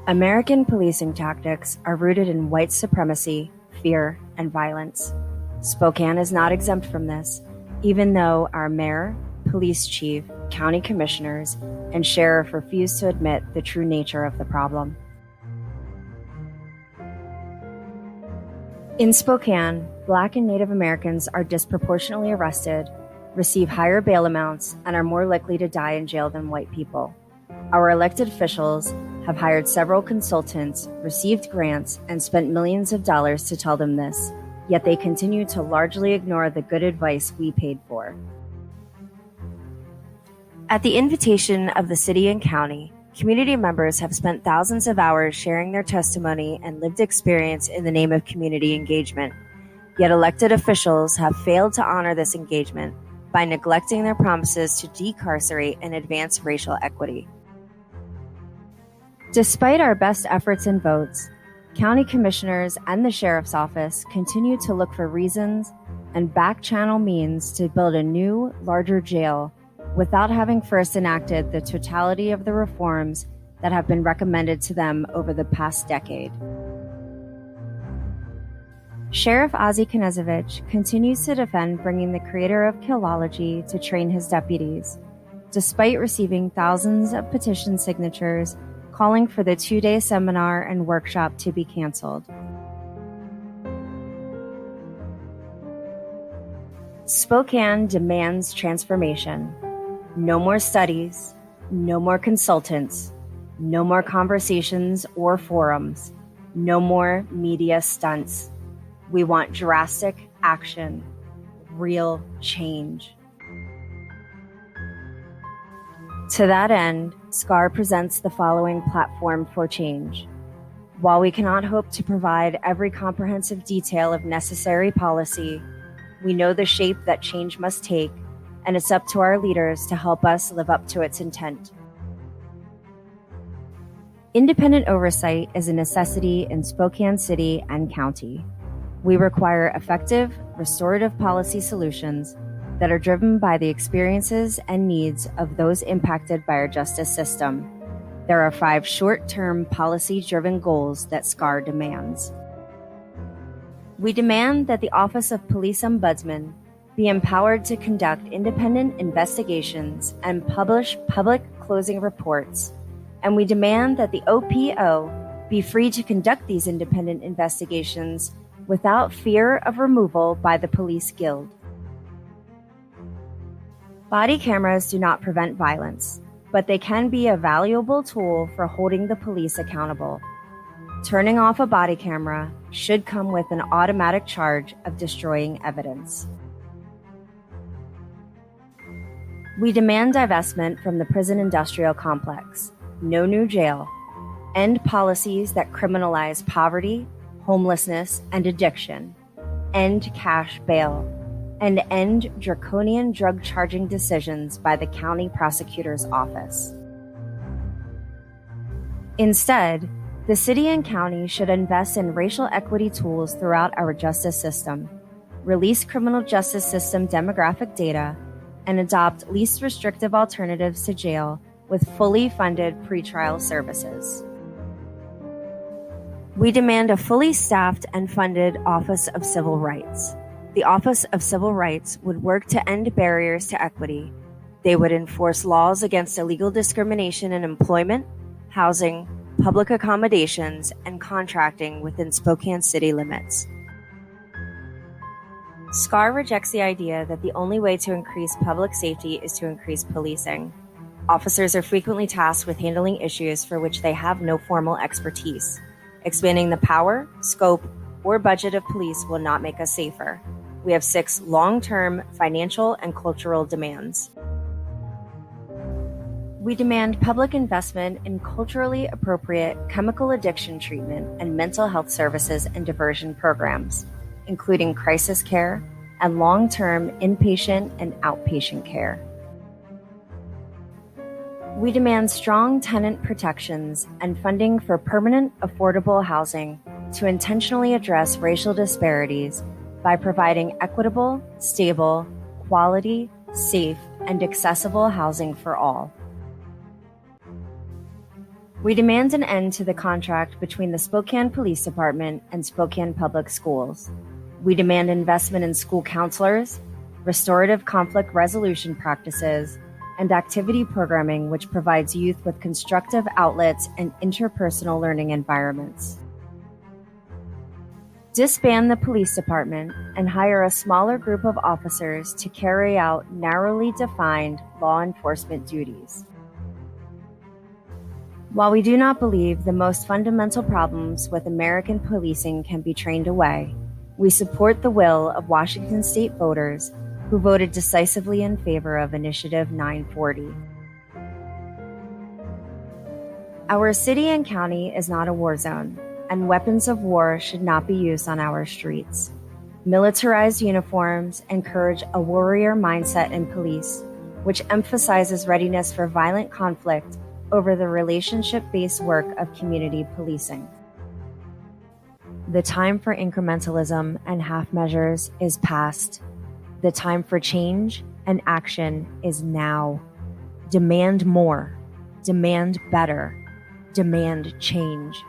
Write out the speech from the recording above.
American policing tactics are rooted in white supremacy, fear, and violence. Spokane is not exempt from this, even though our mayor, police chief, county commissioners, and sheriff refuse to admit the true nature of the problem. In Spokane, Black and Native Americans are disproportionately arrested, receive higher bail amounts, and are more likely to die in jail than white people. Our elected officials have hired several consultants, received grants, and spent millions of dollars to tell them this, yet they continue to largely ignore the good advice we paid for. At the invitation of the city and county, community members have spent thousands of hours sharing their testimony and lived experience in the name of community engagement. Yet elected officials have failed to honor this engagement by neglecting their promises to decarcerate and advance racial equity. Despite our best efforts and votes, county commissioners and the sheriff's office continue to look for reasons and back-channel means to build a new, larger jail without having first enacted the totality of the reforms that have been recommended to them over the past decade. Sheriff Ozzie Knezevich continues to defend bringing the creator of Killology to train his deputies, despite receiving thousands of petition signatures calling for the 2-day seminar and workshop to be canceled. Spokane demands transformation. No more studies, no more consultants, no more conversations or forums, no more media stunts. We want drastic action, real change. To that end, SCAR presents the following platform for change. While we cannot hope to provide every comprehensive detail of necessary policy, we know the shape that change must take, and it's up to our leaders to help us live up to its intent. Independent oversight is a necessity in Spokane City and County. We require effective, restorative policy solutions that are driven by the experiences and needs of those impacted by our justice system. There are 5 short-term policy-driven goals that SCAR demands. We demand that the Office of Police Ombudsman be empowered to conduct independent investigations and publish public closing reports, and we demand that the OPO be free to conduct these independent investigations without fear of removal by the Police Guild. Body cameras do not prevent violence, but they can be a valuable tool for holding the police accountable. Turning off a body camera should come with an automatic charge of destroying evidence. We demand divestment from the prison industrial complex, no new jail, end policies that criminalize poverty, homelessness, and addiction, end cash bail, and end draconian drug charging decisions by the county prosecutor's office. Instead, the city and county should invest in racial equity tools throughout our justice system, release criminal justice system demographic data, and adopt least restrictive alternatives to jail with fully funded pretrial services. We demand a fully staffed and funded Office of Civil Rights. The Office of Civil Rights would work to end barriers to equity. They would enforce laws against illegal discrimination in employment, housing, public accommodations, and contracting within Spokane City limits. SCAR rejects the idea that the only way to increase public safety is to increase policing. Officers are frequently tasked with handling issues for which they have no formal expertise. Expanding the power, scope, or budget of police will not make us safer. We have 6 long-term financial and cultural demands. We demand public investment in culturally appropriate chemical addiction treatment and mental health services and diversion programs, including crisis care and long-term inpatient and outpatient care. We demand strong tenant protections and funding for permanent, affordable housing to intentionally address racial disparities by providing equitable, stable, quality, safe, and accessible housing for all. We demand an end to the contract between the Spokane Police Department and Spokane Public Schools. We demand investment in school counselors, restorative conflict resolution practices, and activity programming which provides youth with constructive outlets and interpersonal learning environments. Disband the police department and hire a smaller group of officers to carry out narrowly defined law enforcement duties. While we do not believe the most fundamental problems with American policing can be trained away, we support the will of Washington state voters who voted decisively in favor of Initiative 940. Our city and county is not a war zone, and weapons of war should not be used on our streets. Militarized uniforms encourage a warrior mindset in police, which emphasizes readiness for violent conflict over the relationship-based work of community policing. The time for incrementalism and half measures is past. The time for change and action is now. Demand more. Demand better. Demand change.